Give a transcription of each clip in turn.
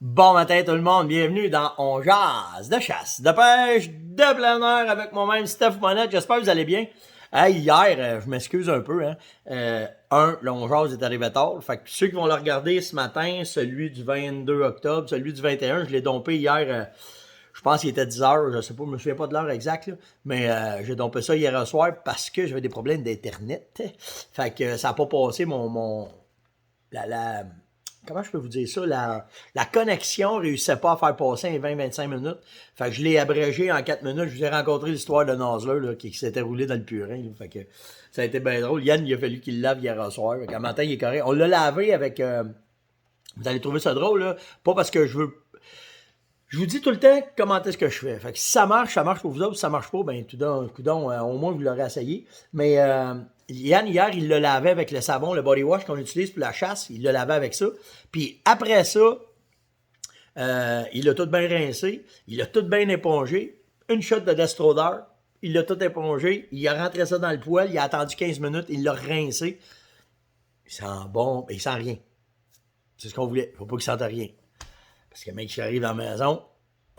Bon matin tout le monde, bienvenue dans On jase de chasse, de pêche, de plein air avec moi-même Steph Monette. J'espère que vous allez bien. Hey, hier, je m'excuse un peu, hein. Le On jase est arrivé tard. Fait que ceux qui vont le regarder ce matin, celui du 22 octobre, celui du 21, je l'ai dompé hier. Je pense qu'il était 10 heures, je sais pas, je me souviens pas de l'heure exacte, là, mais j'ai dompé ça hier soir parce que j'avais des problèmes d'internet. Fait que ça a pas passé la comment je peux vous dire ça, la connexion réussissait pas à faire passer un 20-25 minutes. Fait que je l'ai abrégé en 4 minutes. Je vous ai rencontré l'histoire de Nasler là, qui s'était roulé dans le purin. Là. Fait que ça a été bien drôle. Yann, il a fallu qu'il le lave hier soir. Fait qu'à matin, il est correct. On l'a lavé avec... vous allez trouver ça drôle, là. Pas parce que je veux... Je vous dis tout le temps comment est-ce que je fais. Fait que si ça marche pour vous autres. Si ça marche pas, ben coudonc, au moins vous l'aurez essayé. Mais Yann, hier, il le lavait avec le savon, le body wash qu'on utilise pour la chasse. Il le lavait avec ça. Puis après ça, il l'a tout bien rincé. Il l'a tout bien épongé. Une shot de Destrodeur. Il l'a tout épongé. Il a rentré ça dans le poêle. Il a attendu 15 minutes. Il l'a rincé. Il sent bon, mais il sent rien. C'est ce qu'on voulait. Il ne faut pas qu'il sente rien. Parce que le mec qui arrive à la maison,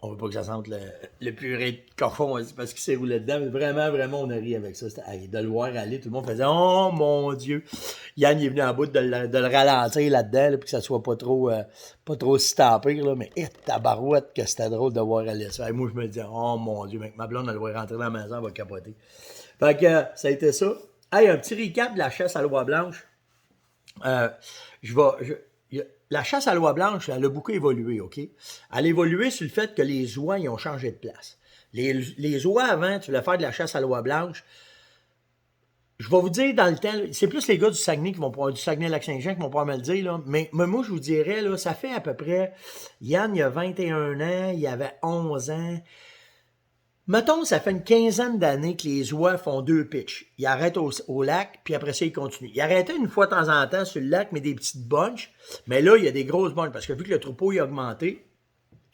on veut pas que ça sente le purée de cochon parce qu'il s'est roulé dedans. Mais vraiment, on a ri avec ça. De le voir aller, tout le monde faisait « Oh mon Dieu! » Yann il est venu en bout de le ralentir là-dedans, là, pour que ça soit pas trop si tapé. Là, mais tabarouette que c'était drôle de voir aller ça. Et moi, je me disais « Oh mon Dieu, mec, ma blonde, elle va rentrer dans la maison, elle va capoter. » Fait que ça a été ça. Hey, un petit recap de la chasse à l'oie blanche. La chasse à l'oie blanche, elle a beaucoup évolué, OK? Elle a évolué sur le fait que les oies, ils ont changé de place. Les oies, avant, tu voulais faire de la chasse à l'oie blanche. Je vais vous dire, dans le temps, c'est plus les gars du Saguenay du Saguenay-Lac-Saint-Jean qui vont pouvoir me le dire, là. Mais moi, je vous dirais, là, ça fait à peu près, Yann, il y a 21 ans, il y avait 11 ans. Mettons, ça fait une quinzaine d'années que les oies font deux pitches. Ils arrêtent au lac, puis après ça, ils continuent. Ils arrêtaient une fois de temps en temps sur le lac, mais des petites bunches. Mais là, il y a des grosses bunches, parce que vu que le troupeau a augmenté,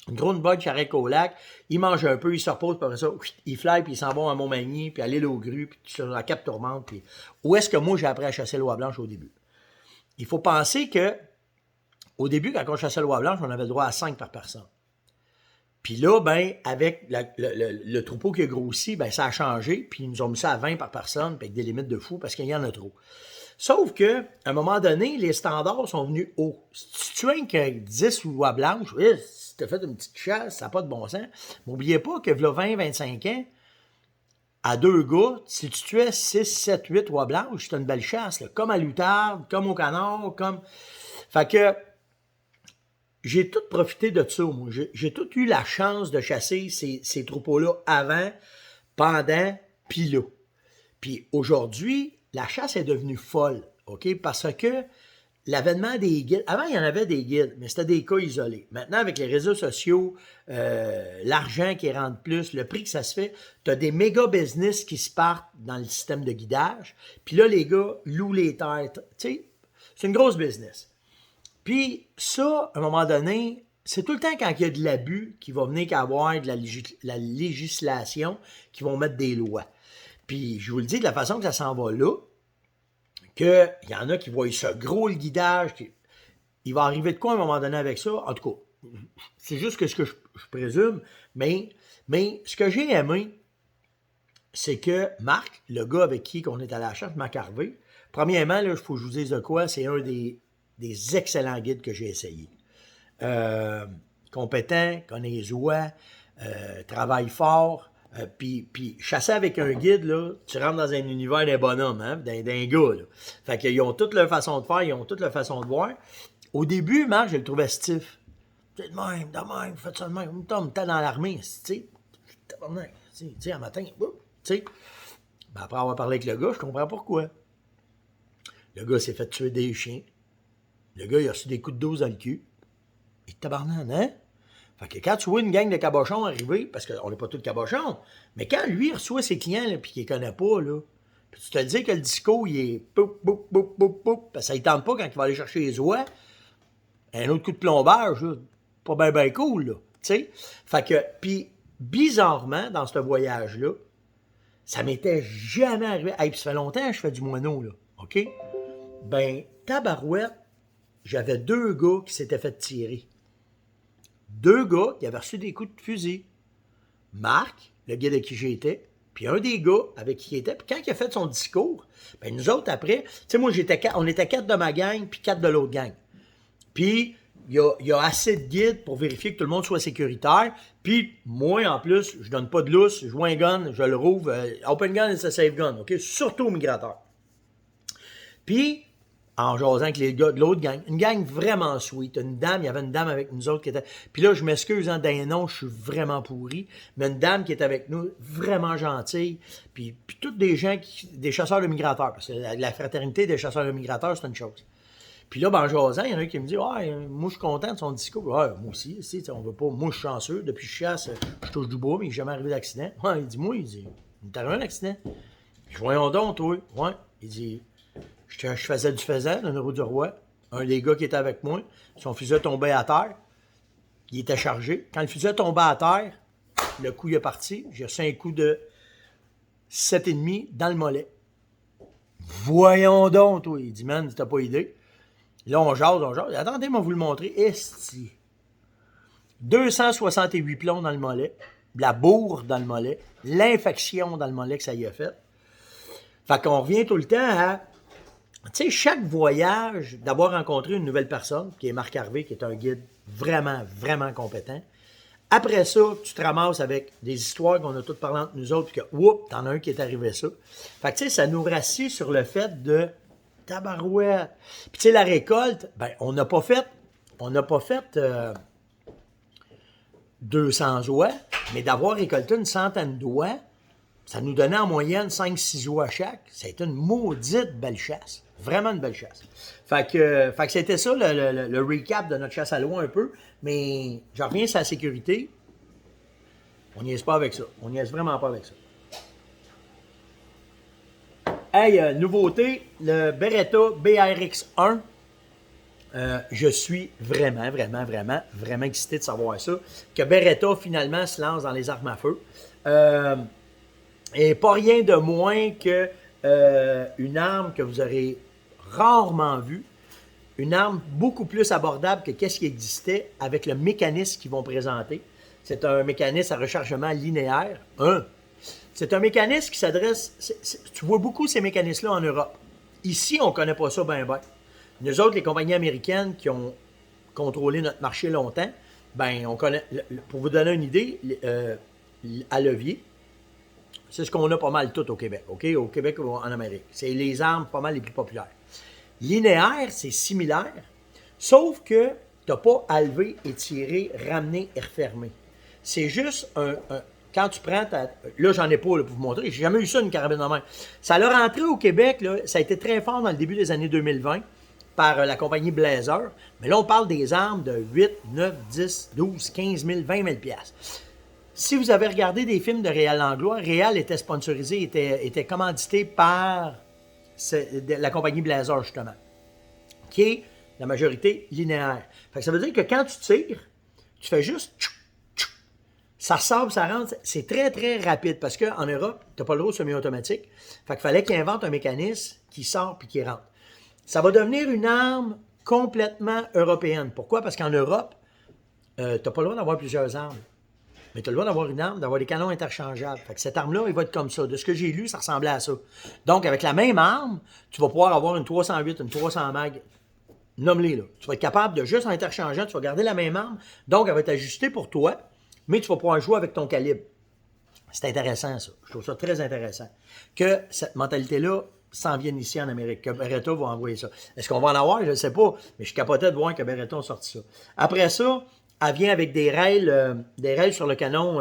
une grosse bunch arrête au lac, ils mangent un peu, ils se reposent, puis après ça, ils fly, puis ils s'en vont à Montmagny, puis à l'île aux grues, puis sur la Cap Tourmente. Puis où est-ce que moi, j'ai appris à chasser l'oie blanche au début? Il faut penser que, au début, quand on chassait l'oie blanche, on avait le droit à 5 par personne. Puis là, ben, avec le troupeau qui a grossi, ben, ça a changé. Puis ils nous ont mis ça à 20 par personne, puis avec des limites de fou, parce qu'il y en a trop. Sauf que, à un moment donné, les standards sont venus hauts. Si tu tues que 10 oies blanches, si tu as fait une petite chasse, ça n'a pas de bon sens. N'oubliez pas que, là, 20-25 ans, à deux gars, si tu tuais 6, 7, 8 oies blanches, c'est une belle chasse, là, comme à l'outarde, comme au canard, comme... Fait que, j'ai tout profité de ça, moi. J'ai tout eu la chance de chasser ces troupeaux-là avant, pendant, puis là. Puis aujourd'hui, la chasse est devenue folle, OK? Parce que l'avènement des guides... Avant, il y en avait des guides, mais c'était des cas isolés. Maintenant, avec les réseaux sociaux, l'argent qui rentre plus, le prix que ça se fait, tu as des méga business qui se partent dans le système de guidage. Puis là, les gars louent les terres. Tu sais, c'est une grosse business. Puis ça, à un moment donné, c'est tout le temps quand il y a de l'abus qu'il va venir qu'avoir de la législation qui vont mettre des lois. Puis je vous le dis de la façon que ça s'en va là, qu'il y en a qui voient ce gros le guidage, il va arriver de quoi à un moment donné avec ça? En tout cas, c'est juste que ce que je présume, mais ce que j'ai aimé, c'est que Marc, le gars avec qui on est à la chasse, Marc Harvey, premièrement, il faut que je vous dise de quoi, c'est un des excellents guides que j'ai essayé. Compétent, connaît les oies, travaille fort, puis chasser avec un guide, là, tu rentres dans un univers d'un bonhomme, hein, d'un gars. Là. Fait qu'ils ont toute leur façon de faire, ils ont toute leur façon de voir. Au début, Marc, je le trouvais stiff. C'est de même, faites ça de même. T'es dans l'armée, tu sais, un matin, tu sais. Ben, après avoir parlé avec le gars, je comprends pourquoi. Le gars s'est fait tuer des chiens. Le gars, il a reçu des coups de 12 dans le cul. Il te tabarnane, hein? Fait que quand tu vois une gang de cabochons arriver, parce qu'on n'est pas tous cabochons, mais quand lui, il reçoit ses clients, là, puis qu'il les connaît pas, là, puis tu te dis que le disco, il est poup, poup, poup, poup, poup, parce que ça ne tente pas quand il va aller chercher les oies, un autre coup de plombage, là, pas bien cool, là, tu sais? Fait que, puis bizarrement, dans ce voyage-là, ça m'était jamais arrivé. Hey, puis ça fait longtemps que je fais du moineau, là, OK? Ben, tabarouette, j'avais deux gars qui s'étaient fait tirer. 2 gars qui avaient reçu des coups de fusil. Marc, le gars avec qui j'étais, puis un des gars avec qui il était. Puis quand il a fait son discours, ben nous autres, après, tu sais, moi, on était 4 de ma gang, puis 4 de l'autre gang. Puis, il y a assez de guides pour vérifier que tout le monde soit sécuritaire. Puis, moi, en plus, je donne pas de lousse, je vois un gun, je le rouvre. Open gun is a safe gun, OK? Surtout aux migrateurs. Puis, en jasant avec les gars de l'autre gang, une gang vraiment sweet. Une dame, il y avait une dame avec nous autres qui était... Puis là, je m'excuse, hein, d'un nom, je suis vraiment pourri, mais une dame qui était avec nous, vraiment gentille. Puis toutes des gens, des chasseurs de migrateurs, parce que la fraternité des chasseurs de migrateurs, c'est une chose. Puis là, ben, en jasant, il y en a un qui me dit « Ouais, moi, je suis content de son discours. » Ouais, moi aussi, on veut pas... Moi, je suis chanceux. Depuis que je chasse, je touche du bois, mais il n'est jamais arrivé d'accident. Ouais, il dit « Moi, il dit, t'as eu un accident? » Je dis « Voyons donc, toi. » Ouais. Il dit... Je faisais du faisan dans le route du roi. Un des gars qui était avec moi, son fusil tombait à terre. Il était chargé. Quand le fusil tombait à terre, le coup il est parti. J'ai reçu un coup de 7,5 dans le mollet. Voyons donc, toi. Il dit, man, t'as pas idée. Là, on jase. Attendez, moi, vous le montrer. Esti. 268 plombs dans le mollet. La bourre dans le mollet. L'infection dans le mollet que ça y a fait. Fait qu'on revient tout le temps à... Tu sais, chaque voyage, d'avoir rencontré une nouvelle personne, qui est Marc Harvey, qui est un guide vraiment, vraiment compétent. Après ça, tu te ramasses avec des histoires qu'on a toutes parlé entre nous autres, puis que, oups, t'en as un qui est arrivé ça. Fait que, tu sais, ça nous rassit sur le fait de tabarouette. Puis, tu sais, la récolte, ben, on n'a pas fait 200 oies, mais d'avoir récolté une centaine d'oies, ça nous donnait en moyenne 5-6 oies chaque. C'était une maudite belle chasse. Vraiment une belle chasse. Fait que c'était ça le recap de notre chasse à l'oie un peu. Mais j'en reviens sur la sécurité. On niaise pas avec ça. On niaise vraiment pas avec ça. Hey, nouveauté, le Beretta BRX1. Je suis vraiment excité de savoir ça. Que Beretta, finalement, se lance dans les armes à feu. Et pas rien de moins que une arme que vous aurez rarement vue, une arme beaucoup plus abordable que qu'est-ce qui existait avec le mécanisme qu'ils vont présenter. C'est un mécanisme à rechargement linéaire. C'est un mécanisme qui s'adresse... Tu vois beaucoup ces mécanismes-là en Europe. Ici, on ne connaît pas ça bien. Nous autres, les compagnies américaines qui ont contrôlé notre marché longtemps, ben on connaît... Pour vous donner une idée, à levier, c'est ce qu'on a pas mal tout au Québec, OK? Au Québec ou en Amérique. C'est les armes pas mal les plus populaires. Linéaire, c'est similaire, sauf que tu n'as pas à lever, étirer, ramener et refermer. C'est juste quand tu prends ta... Là, j'en ai pas là, pour vous montrer. J'ai jamais eu ça, une carabine de main. Ça l'a rentré au Québec, là, ça a été très fort dans le début des années 2020 par la compagnie Blazer. Mais là, on parle des armes de 8, 9, 10, 12, 15 000, 20 000 $. Si vous avez regardé des films de Réal Langlois, Réal était sponsorisé, était commandité par la compagnie Blazer, justement, qui est la majorité linéaire. Fait que ça veut dire que quand tu tires, tu fais juste tchou, tchou, ça sort, ça rentre. C'est très, très rapide parce qu'en Europe, tu n'as pas le droit de semi-automatique. Fait qu'il fallait qu'ils inventent un mécanisme qui sort puis qui rentre. Ça va devenir une arme complètement européenne. Pourquoi? Parce qu'en Europe, tu n'as pas le droit d'avoir plusieurs armes. Mais tu as le droit d'avoir une arme, d'avoir des canons interchangeables. Fait que cette arme-là, elle va être comme ça. De ce que j'ai lu, ça ressemblait à ça. Donc, avec la même arme, tu vas pouvoir avoir une 308, une 300 mag. Nomme-les, là. Tu vas être capable de juste en interchangeant, tu vas garder la même arme. Donc, elle va être ajustée pour toi, mais tu vas pouvoir jouer avec ton calibre. C'est intéressant, ça. Je trouve ça très intéressant. Que cette mentalité-là s'en vienne ici en Amérique, que Beretta va envoyer ça. Est-ce qu'on va en avoir? Je ne sais pas, mais je capotais de voir que Beretta a sorti ça. Après ça, elle vient avec des rails sur le canon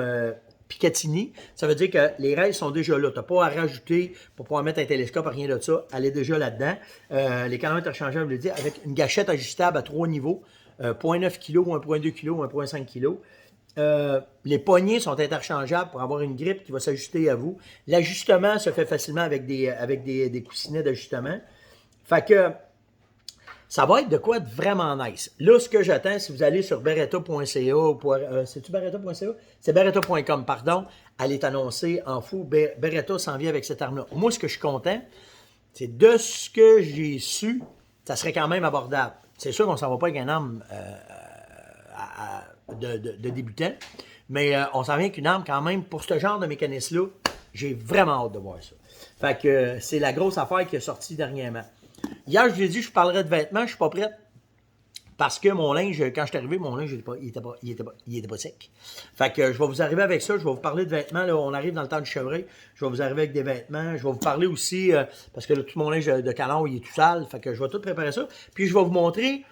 Picatinny. Ça veut dire que les rails sont déjà là. Tu n'as pas à rajouter pour pouvoir mettre un télescope, rien de ça. Elle est déjà là-dedans. Les canons interchangeables, je le dis, avec une gâchette ajustable à 3 niveaux. 0.9 kg, 1.2 kg, 1.5 kg. Les poignées sont interchangeables pour avoir une grippe qui va s'ajuster à vous. L'ajustement se fait facilement avec des coussinets d'ajustement. Fait que ça va être de quoi de vraiment nice. Là, ce que j'attends, si vous allez sur beretta.ca, c'est-tu beretta.ca? C'est beretta.com, pardon. Elle est annoncée en fou. Beretta s'en vient avec cette arme-là. Moi, ce que je suis content, c'est de ce que j'ai su, ça serait quand même abordable. C'est sûr qu'on ne s'en va pas avec une arme de débutants. Mais on s'en vient qu'une arme quand même, pour ce genre de mécanisme-là, j'ai vraiment hâte de voir ça. Fait que c'est la grosse affaire qui est sortie dernièrement. Hier, je vous ai dit, je parlerai de vêtements, je suis pas prête. Parce que mon linge, quand je suis arrivé, mon linge, il était pas sec. Fait que je vais vous arriver avec ça, je vais vous parler de vêtements. Là, on arrive dans le temps du chevreuil. Je vais vous arriver avec des vêtements. Je vais vous parler aussi, parce que là, tout mon linge de canard, il est tout sale. Fait que je vais tout préparer ça. Puis je vais vous montrer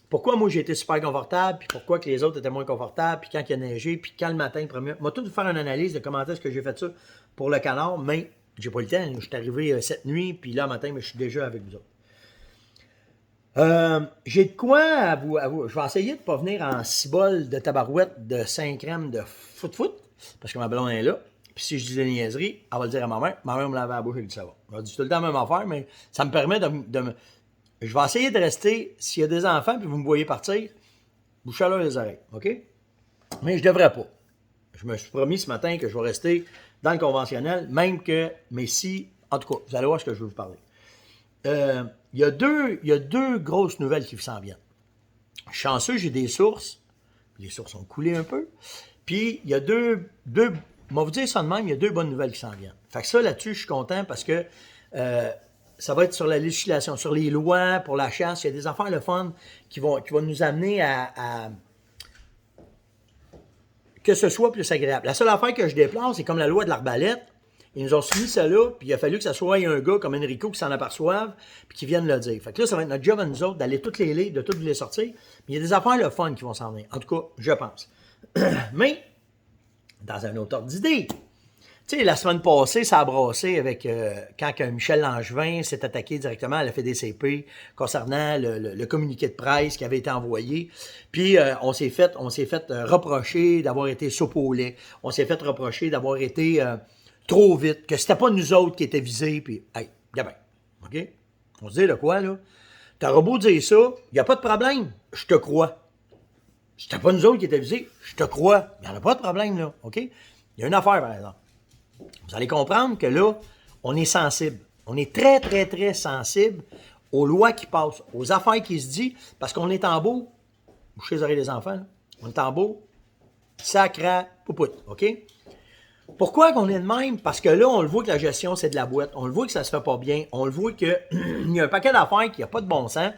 pourquoi moi j'ai été super confortable, puis pourquoi que les autres étaient moins confortables, puis quand il a neigé, puis quand le matin, premier. Moi, tout vous faire une analyse de comment est-ce que j'ai fait ça pour le canard, mais j'ai pas eu le temps. Je suis arrivé cette nuit, puis là, matin, mais je suis déjà avec vous autres. J'ai de quoi à vous. Je vais essayer de ne pas venir en cibole de tabarouette de 5 crèmes de foot, parce que ma blonde est là. Puis si je dis des niaiseries, elle va le dire à ma mère. Ma mère me lave la bouche avec du savon. Je dis tout le temps la même affaire, mais ça me permet de me. Je vais essayer de rester, s'il y a des enfants, puis vous me voyez partir, bouchez-leur les oreilles, OK? Mais je devrais pas. Je me suis promis ce matin que je vais rester dans le conventionnel, même que, mais si, en tout cas, vous allez voir ce que je veux vous parler. Il y a deux grosses nouvelles qui s'en viennent. Chanceux, j'ai des sources. Les sources ont coulé un peu. Puis, il y a deux on va vous dire ça de même, il y a deux bonnes nouvelles qui s'en viennent. Fait que ça, là-dessus, je suis content parce que ça va être sur la législation, sur les lois pour la chasse. Il y a des affaires le fun qui vont nous amener à que ce soit plus agréable. La seule affaire que je déplore, c'est comme la loi de l'arbalète. Ils nous ont soumis ça là, puis il a fallu que ça soit un gars comme Enrico qui s'en aperçoive, puis qui vienne le dire. Fait que là, ça va être notre job à nous autres d'aller toutes les lire, de toutes les sortir. Mais il y a des affaires le fun qui vont s'en venir. En tout cas, je pense. Mais, dans un autre ordre d'idée, tu sais, la semaine passée, ça a brassé avec quand Michel Langevin s'est attaqué directement à la FDCP concernant le communiqué de presse qui avait été envoyé. Puis on s'est fait reprocher d'avoir été soupe au lait. On s'est fait reprocher d'avoir été trop vite, que c'était pas nous autres qui étaient visés. Puis, hey, gamin, OK? On se dit de quoi, là? T'auras beau dire ça, il n'y a pas de problème, je te crois. C'était pas nous autres qui étaient visés, je te crois. Il n'y en a pas de problème, là, OK? Il y a une affaire, par exemple. Vous allez comprendre que là, on est sensible. On est très, très, très sensible aux lois qui passent, aux affaires qui se disent, parce qu'on est en beau, bouchez les oreilles des enfants, là. On est en beau, sacra, poupoute, OK? Pourquoi qu'on est de même? Parce que là, on le voit que la gestion, c'est de la boîte. On le voit que ça se fait pas bien. On le voit qu'il y a un paquet d'affaires qui n'a pas de bon sens.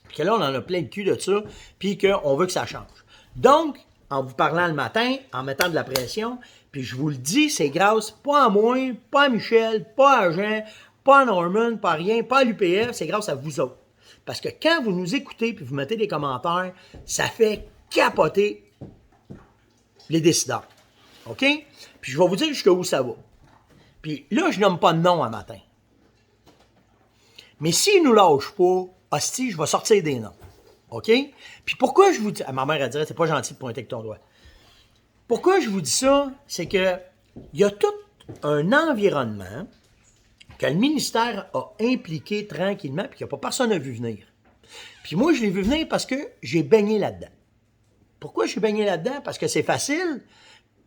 Puis que là, on en a plein de cul de ça. Puis qu'on veut que ça change. Donc, en vous parlant le matin, en mettant de la pression, puis je vous le dis, c'est grâce pas à moi, pas à Michel, pas à Jean, pas à Norman, pas à rien, pas à l'UPF, c'est grâce à vous autres. Parce que quand vous nous écoutez puis vous mettez des commentaires, ça fait capoter les décideurs. OK? Puis je vais vous dire jusqu'où ça va. Puis là, je nomme pas de nom un matin. Mais s'ils nous lâchent pas, hostie, je vais sortir des noms. OK? Puis pourquoi je vous dis... ma mère, elle dirait, c'est pas gentil de pointer avec ton doigt. Pourquoi je vous dis ça? C'est que il y a tout un environnement que le ministère a impliqué tranquillement puis que personne n'a vu venir. Puis moi, je l'ai vu venir parce que j'ai baigné là-dedans. Pourquoi je suis baigné là-dedans? Parce que c'est facile.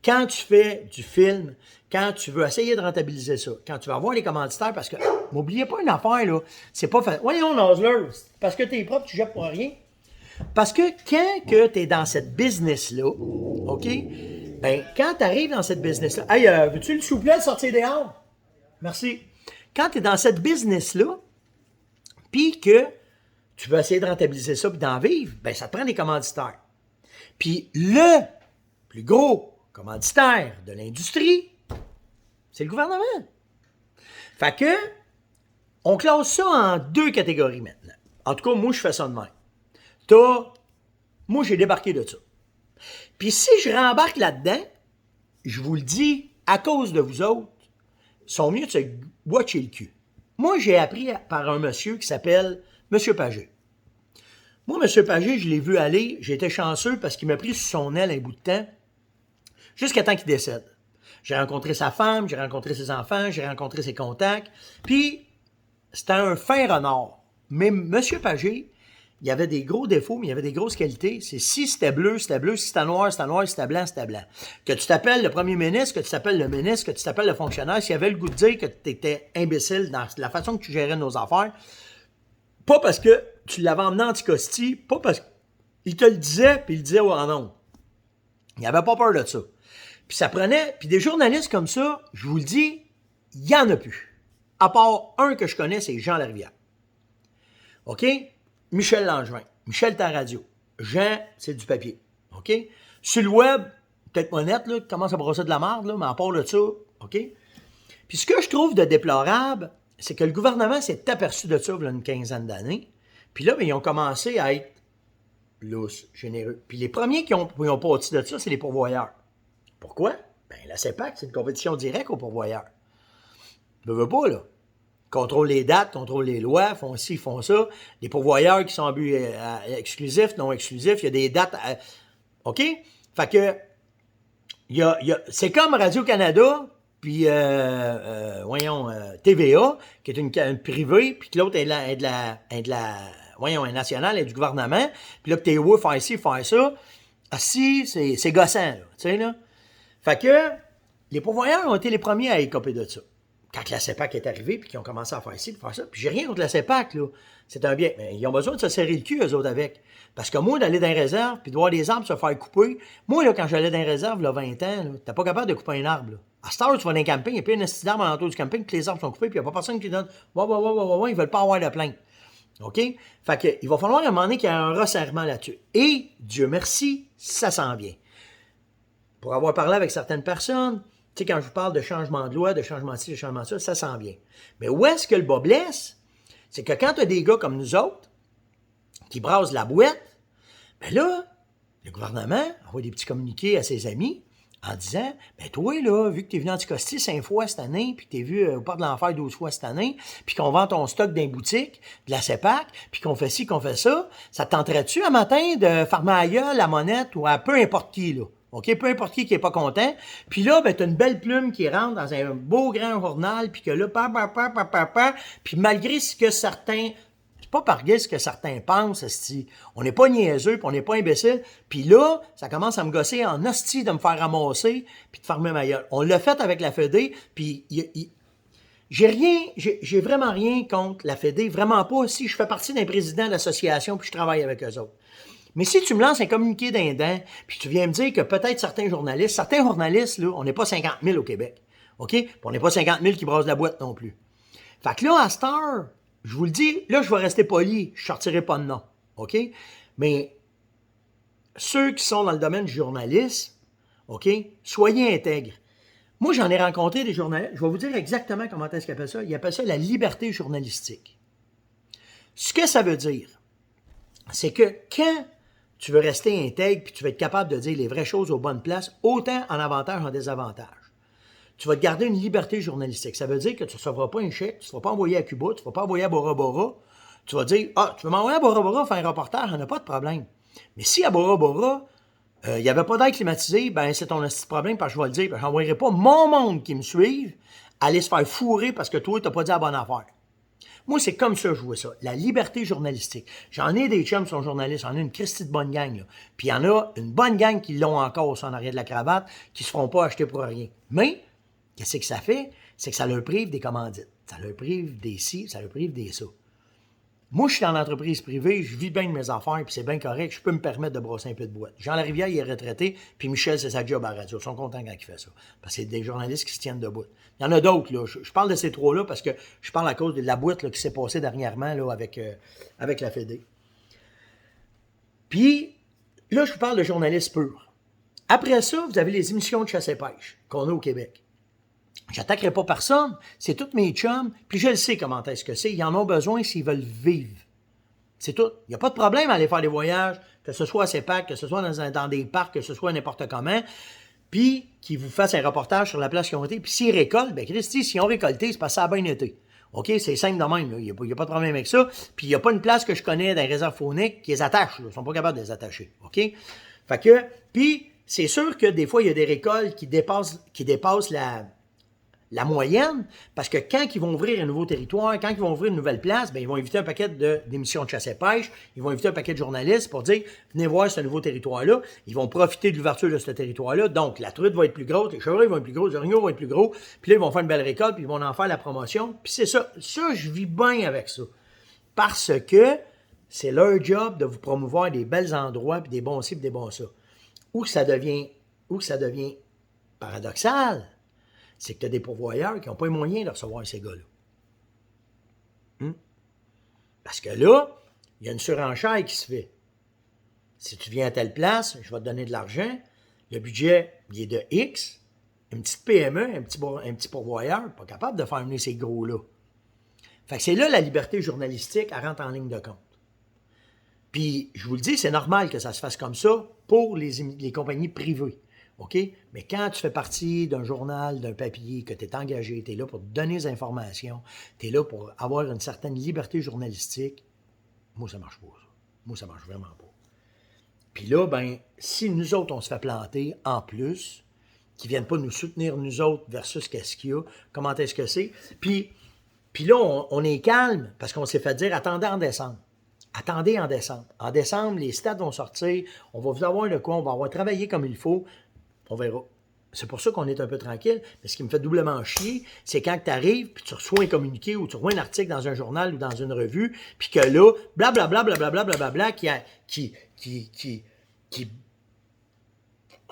Quand tu fais du film, quand tu veux essayer de rentabiliser ça, quand tu vas avoir les commanditaires, parce que, n'oubliez pas une affaire, là, c'est pas facile. Voyons, Nosler, parce que t'es propre, tu jettes pour rien. Parce que quand que tu es dans cette business-là, OK, ben, quand tu arrives dans cette business-là, hey, veux-tu le soufflet de sortir dehors? Merci. Quand tu es dans cette business-là, puis que tu veux essayer de rentabiliser ça puis d'en vivre, ben, ça te prend des commanditaires. Puis le plus gros commanditaire de l'industrie, c'est le gouvernement. Fait que, on classe ça en deux catégories maintenant. En tout cas, moi, je fais ça de même. Moi, j'ai débarqué de ça. Puis si je rembarque là-dedans, je vous le dis, à cause de vous autres, ils sont mieux de se watcher le cul. Moi, j'ai appris par un monsieur qui s'appelle M. Pagé. Moi, M. Pagé, je l'ai vu aller, j'ai été chanceux parce qu'il m'a pris sous son aile un bout de temps, jusqu'à temps qu'il décède. J'ai rencontré sa femme, j'ai rencontré ses enfants, j'ai rencontré ses contacts, puis c'était un fin renard. Mais M. Pagé, il y avait des gros défauts, mais il y avait des grosses qualités. C'est si c'était bleu, c'était bleu. Si c'était noir, c'était noir. Si c'était blanc, c'était blanc. Que tu t'appelles le premier ministre, que tu t'appelles le ministre, que tu t'appelles le fonctionnaire, s'il avait le goût de dire que tu étais imbécile dans la façon que tu gérais nos affaires, pas parce que tu l'avais emmené anticosti, pas parce Il te le disait, puis il le disait en ondes. Il n'avait pas peur de ça. Puis ça prenait... Puis des journalistes comme ça, je vous le dis, il n'y en a plus. À part un que je connais, c'est Jean Larivière. OK? Michel Langevin. Michel Tarradio. Jean, c'est du papier. OK? Sur le web, peut-être pas net, là, commence à brosser de la merde, là, mais à part de ça, OK? Puis ce que je trouve de déplorable, c'est que le gouvernement s'est aperçu de ça il y a une quinzaine d'années. Puis là, bien, ils ont commencé à être lousses, généreux. Puis les premiers qui ont pâti de ça, c'est les pourvoyeurs. Pourquoi? Bien, la CEPAC, c'est une compétition directe aux pourvoyeurs. Ne veux pas, là. Contrôle les dates, contrôle les lois, font ci, font ça. Les pourvoyeurs qui sont en but exclusif, non exclusif, il y a des dates. OK? Fait que, c'est comme Radio-Canada, puis, TVA, qui est une privée, puis que l'autre est de la nationale, est du gouvernement, puis là, que t'es où, faire ci, faire ça. Ah, si, c'est gossant, là. Tu sais, là. Fait que, les pourvoyeurs ont été les premiers à écoper de ça. Quand la CEPAC est arrivée, puis qu'ils ont commencé à faire ci, puis faire ça. Puis j'ai rien contre la CEPAC, là. C'est un bien. Mais ils ont besoin de se serrer le cul, eux autres, avec. Parce que moi, d'aller dans les réserves, puis de voir des arbres se faire couper, moi, là, quand j'allais dans les réserves, là, 20 ans, là, t'es pas capable de couper un arbre, là. À cette heure, tu vas dans un camping, il n'y a plus un esti d'arbre alentour du camping, puis les arbres sont coupés, puis il n'y a pas personne qui donne. Ouais, ils veulent pas avoir de plainte. OK? Fait que, il va falloir à un moment donné qu'il y ait un resserrement là-dessus. Et, Dieu merci, ça s'en vient. Pour avoir parlé avec certaines personnes, tu sais, quand je vous parle de changement de loi, de changement de ci, de changement de ça s'en vient. Mais où est-ce que le bas blesse? C'est que quand tu as des gars comme nous autres, qui brassent la boîte, ben là, le gouvernement envoie des petits communiqués à ses amis en disant, ben toi, là, vu que tu es venu en Anticosti 5 fois cette année, puis que tu es vu au Port de l'Enfer 12 fois cette année, puis qu'on vend ton stock dans les boutiques, de la CEPAC, puis qu'on fait ci, qu'on fait ça, ça te tenterait-tu un matin de farmer à gueule, la monette, ou à peu importe qui, là? OK? Peu importe qui est pas content. Puis là, ben, t'as une belle plume qui rentre dans un beau grand journal, puis que là, puis malgré ce que certains... C'est pas par ce que certains pensent, esti. On n'est pas niaiseux, puis on n'est pas imbécile. Puis là, ça commence à me gosser en hostie de me faire ramasser, puis de fermer ma gueule. On l'a fait avec la Fédé, puis j'ai vraiment rien contre la Fédé, vraiment pas. Si je fais partie d'un président de l'association, puis je travaille avec eux autres. Mais si tu me lances un communiqué d'un dent, puis tu viens me dire que peut-être certains journalistes, là, on n'est pas 50 000 au Québec, OK? Puis on n'est pas 50 000 qui brassent la boîte non plus. Fait que là, à cette heure, je vous le dis, là, je vais rester poli, je sortirai pas de nom, OK? Mais ceux qui sont dans le domaine du journalisme, OK? Soyez intègres. Moi, j'en ai rencontré des journalistes, je vais vous dire exactement comment est-ce qu'ils appellent ça. Ils appellent ça la liberté journalistique. Ce que ça veut dire, c'est que quand tu veux rester intègre puis tu vas être capable de dire les vraies choses aux bonnes places, autant en avantage qu'en désavantage. Tu vas te garder une liberté journalistique. Ça veut dire que tu ne recevras pas un chèque, tu ne vas pas envoyer à Cuba, tu ne vas pas envoyer à Bora Bora. Tu vas dire, tu veux m'envoyer à Bora Bora faire un reportage, il n'y en a pas de problème. Mais si à Bora Bora, il n'y avait pas d'air climatisé, ben c'est ton petit problème, parce que je vais le dire, je n'envoyerai pas mon monde qui me suive aller se faire fourrer parce que toi, tu n'as pas dit la bonne affaire. Moi, c'est comme ça que je vois ça. La liberté journalistique. J'en ai des chums qui sont journalistes. J'en ai une Christie de bonne gang, là. Puis il y en a une bonne gang qui l'ont encore en arrière de la cravate, qui ne se feront pas acheter pour rien. Mais, qu'est-ce que ça fait? C'est que ça leur prive des commandites. Ça leur prive des ci, ça leur prive des ça. Moi, je suis dans l'entreprise privée, je vis bien de mes affaires, puis c'est bien correct, je peux me permettre de brosser un peu de boîte. Jean Larivière, il est retraité, puis Michel, c'est sa job à la radio. Ils sont contents quand il fait ça. Parce que c'est des journalistes qui se tiennent debout. Il y en a d'autres, là. Je parle de ces trois-là parce que je parle à cause de la boîte là, qui s'est passée dernièrement là, avec la Fédé. Puis, là, je vous parle de journalistes purs. Après ça, vous avez les émissions de chasse et pêche qu'on a au Québec. J'attaquerai pas personne, c'est tous mes chums, puis je le sais comment est-ce que c'est. Ils en ont besoin s'ils veulent vivre. C'est tout. Il n'y a pas de problème à aller faire des voyages, que ce soit à CEPAC, que ce soit dans des parcs, que ce soit n'importe comment, puis qu'ils vous fassent un reportage sur la place qu'ils ont été. Puis s'ils récoltent, bien Christy, s'ils ont récolté, c'est parce que ça a bien été. OK? C'est simple de même. Il n'y a pas de problème avec ça. Puis il n'y a pas une place que je connais dans les réserves fauniques qui les attache. Là. Ils ne sont pas capables de les attacher. OK? Fait que, puis c'est sûr que des fois, il y a des récoltes qui dépassent la moyenne, parce que quand ils vont ouvrir un nouveau territoire, quand ils vont ouvrir une nouvelle place, bien, ils vont inviter un paquet d'émissions de chasse et pêche, ils vont inviter un paquet de journalistes pour dire « Venez voir ce nouveau territoire-là ». Ils vont profiter de l'ouverture de ce territoire-là. Donc, la truite va être plus grosse, les chevreuils vont être plus gros, les orignaux vont être plus gros, puis là, ils vont faire une belle récolte, puis ils vont en faire la promotion. Puis c'est ça. Ça, je vis bien avec ça. Parce que C'est leur job de vous promouvoir des bels endroits, puis des bons ci, puis des bons ça. Où que ça devient paradoxal, c'est que tu as des pourvoyeurs qui n'ont pas les moyens de recevoir ces gars-là. Parce que là, il y a une surenchère qui se fait. Si tu viens à telle place, je vais te donner de l'argent. Le budget, il est de X. Une petite PME, un petit pourvoyeur, pas capable de faire venir ces gros-là. Fait que c'est là la liberté journalistique, elle rentre en ligne de compte. Puis, je vous le dis, c'est normal que ça se fasse comme ça pour les compagnies privées. OK? Mais quand tu fais partie d'un journal, d'un papier, que tu es engagé, tu es là pour te donner des informations, tu es là pour avoir une certaine liberté journalistique, moi, ça marche pas, ça. Moi, ça marche vraiment pas. Puis là, ben, si nous autres, on se fait planter en plus, qui ne viennent pas nous soutenir, nous autres, versus qu'est-ce qu'il y a, comment est-ce que c'est. Puis là, on est calme parce qu'on s'est fait dire, attendez en décembre. Attendez en décembre. En décembre, les stats vont sortir, on va vous avoir de quoi, on va avoir travaillé comme il faut, on verra. C'est pour ça qu'on est un peu tranquille. Mais ce qui me fait doublement chier, c'est quand tu arrives, puis tu reçois un communiqué ou tu reçois un article dans un journal ou dans une revue, puis que là, blablabla, qui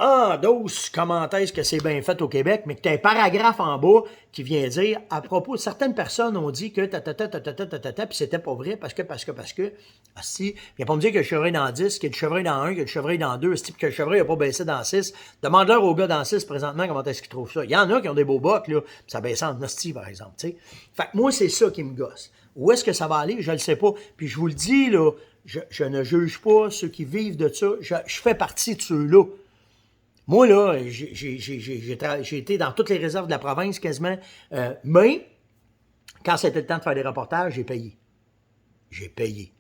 endosse comment est-ce que c'est bien fait au Québec, mais que tu as un paragraphe en bas qui vient dire, à propos, certaines personnes ont dit que puis c'était pas vrai, parce que, si, viens pas me dire que le chevreuil dans 10, qu'il y a du chevreuil dans 1, qu'il y a du chevreuil dans 2, que le chevreuil n'a pas baissé dans 6. Demande-leur aux gars dans 6 présentement comment est-ce qu'ils trouvent ça. Il y en a qui ont des beaux bocs, là, puis ça baisse en hostie, par exemple, tu sais. Fait que moi, c'est ça qui me gosse. Où est-ce que ça va aller? Je le sais pas. Puis je vous le dis, là, je ne juge pas ceux qui vivent de ça. Je fais partie de ceux-là. Moi, là, j'ai été dans toutes les réserves de la province quasiment, mais quand c'était le temps de faire des reportages, j'ai payé. J'ai payé.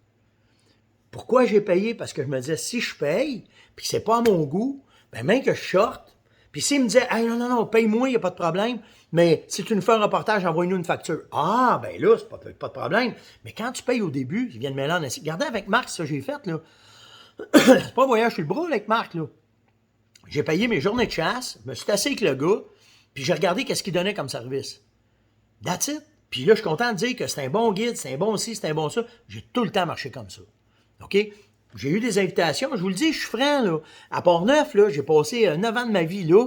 Pourquoi j'ai payé? Parce que je me disais, si je paye, puis que c'est pas à mon goût, ben même que je sorte, puis s'il me disait, hey, non, paye-moi, il n'y a pas de problème, mais si tu nous fais un reportage, envoie-nous une facture. Ah, ben là, c'est pas de problème. Mais quand tu payes au début, ils viennent me mêler en assis. Regardez avec Marc, ça j'ai fait, là. C'est pas un voyage sur le bras avec Marc, là. J'ai payé mes journées de chasse, je me suis assis avec le gars, puis j'ai regardé qu'est-ce qu'il donnait comme service. That's it. Puis là, je suis content de dire que c'est un bon guide, c'est un bon ci, c'est un bon ça. J'ai tout le temps marché comme ça. OK? J'ai eu des invitations, je vous le dis, je suis franc, là. À Port-Neuf, là, j'ai passé 9 ans de ma vie là.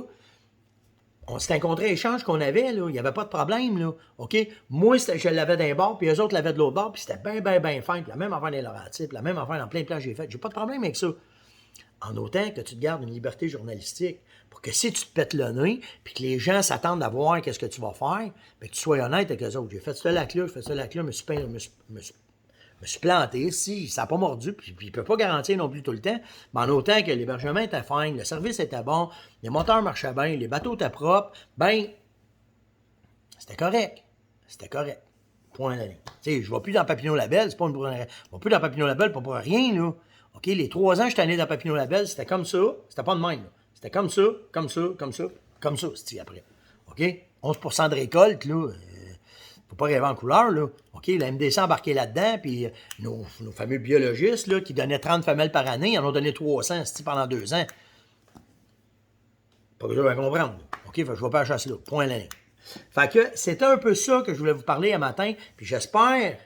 C'était un contrat-échange qu'on avait, là. Il n'y avait pas de problème, là. OK? Moi, je l'avais d'un bord, puis eux autres l'avaient de l'autre bord, puis c'était bien fin. Puis la même affaire des Laurentides, puis la même affaire dans plein de plans que j'ai fait. J'ai pas de problème avec ça. En autant que tu te gardes une liberté journalistique pour que si tu te pètes le nez puis que les gens s'attendent à voir qu'est-ce que tu vas faire, bien que tu sois honnête avec eux autres. J'ai fait ce lac-là, je me suis planté, si ça n'a pas mordu, puis il ne peut pas garantir non plus tout le temps, mais en autant que l'hébergement était fin, le service était bon, les moteurs marchaient bien, les bateaux étaient propres, ben c'était correct. C'était correct. Point à la ligne. Tu sais, je ne vais plus dans Papineau Label, c'est pas une... Je ne vais plus dans Papineau Label pas pour rien, là. OK, les 3 ans que j'étais allé dans Papineau Label, c'était comme ça. C'était pas de même, là. C'était comme ça, c'était après. OK? 11% de récolte, là. Faut pas rêver en couleur, là. OK? La MDC a embarqué là-dedans, puis nos fameux biologistes, là, qui donnaient 30 femelles par année, ils en ont donné 300, pendant 2 ans. Pas que je vais comprendre. OK? Fait que je vais pas à la chasse là. Point à la ligne. Fait que c'était un peu ça que je voulais vous parler un matin, puis j'espère,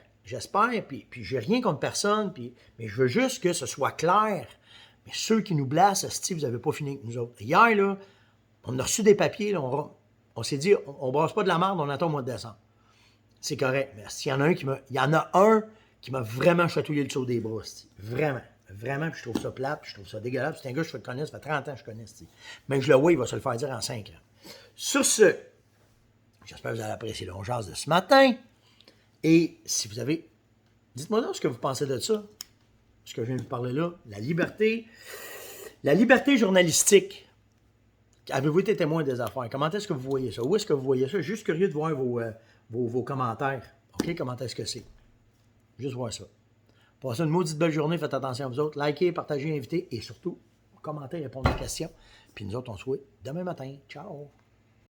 puis j'ai rien contre personne, mais je veux juste que ce soit clair. Mais ceux qui nous blasent, vous n'avez pas fini avec nous autres. Hier, là, on a reçu des papiers, là, on s'est dit, on brasse pas de la merde, on attend au mois de décembre. C'est correct. Mais s'il y en a un qui m'a vraiment chatouillé le dessous des bras, vraiment, puis je trouve ça plate, puis je trouve ça dégueulasse. C'est un gars que je connais, ça fait 30 ans que je connais. Même que je le vois, il va se le faire dire en 5 ans. Sur ce, j'espère que vous allez apprécier le jazz de ce matin. Et si vous avez... Dites-moi donc ce que vous pensez de ça. Ce que je viens de vous parler là. La liberté journalistique. Avez-vous été témoin des affaires? Comment est-ce que vous voyez ça? Où est-ce que vous voyez ça? Je suis juste curieux de voir vos commentaires. OK? Comment est-ce que c'est? Juste voir ça. Passez une maudite belle journée. Faites attention à vous autres. Likez, partagez, invitez. Et surtout, commentez, répondez aux questions. Puis nous autres, on se voit demain matin. Ciao!